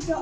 Ako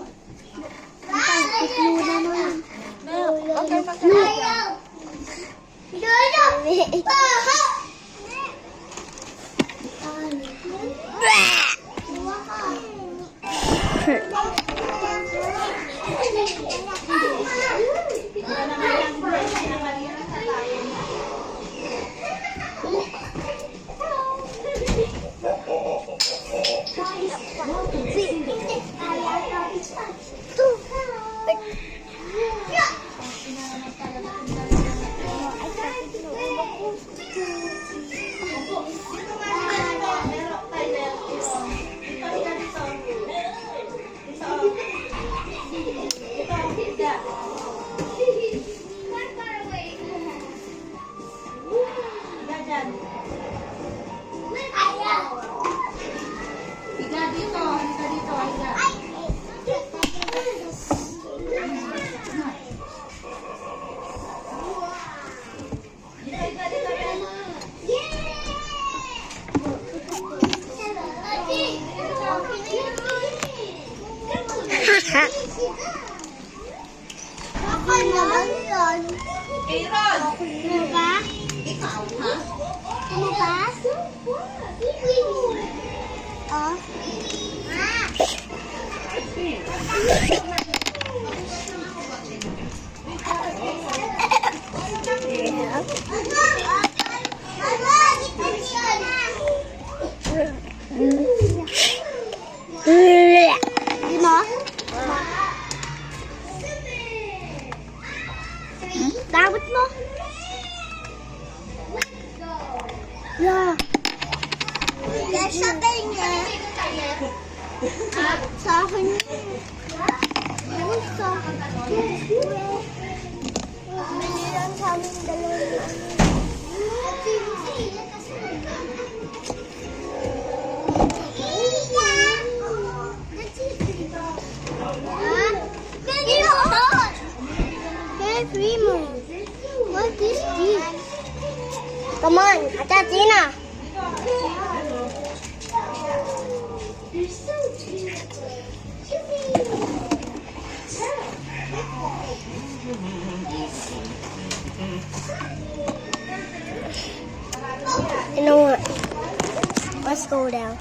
naman yun. Aaron! Ano ba? Ikaw, ha? Ano ba? Oh. Di mo? Dapat mo? Yeah. Yes, sabi niya. Sa akin yun. Ano sa akin? Bili lang sa amin dalawa. Primo, what is this? Come on, Atatina. You're so cute. You know what? Let's go down.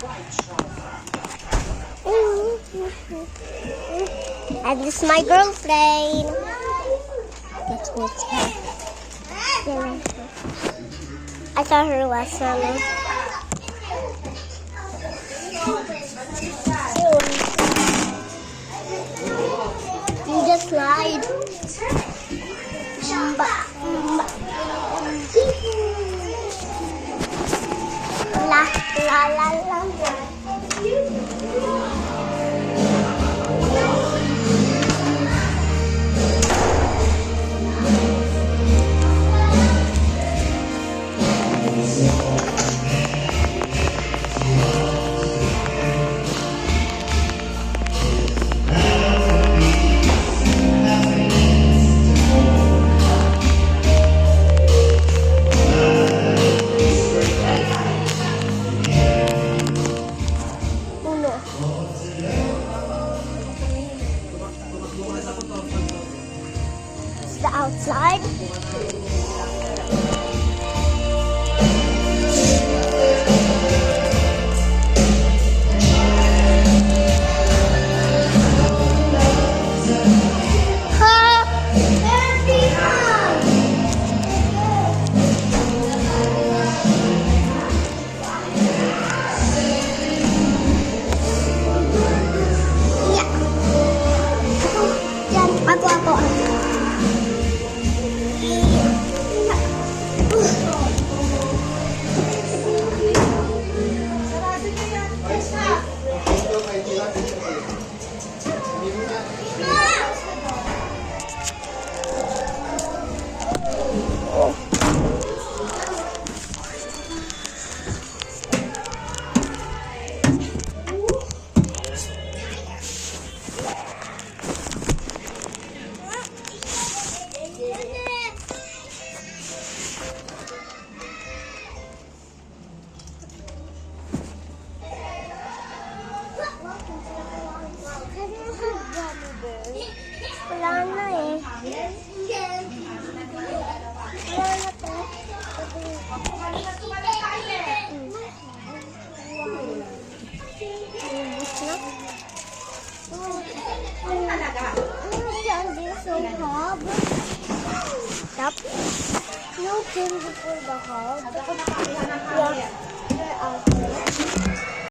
And this is my girlfriend. Let's go check. I saw her last summer. You just lied. La la la la. Talaga. Diyan din so hub. Stop. No candy for the hub. Ako nakakuha ng hangin. Yeah.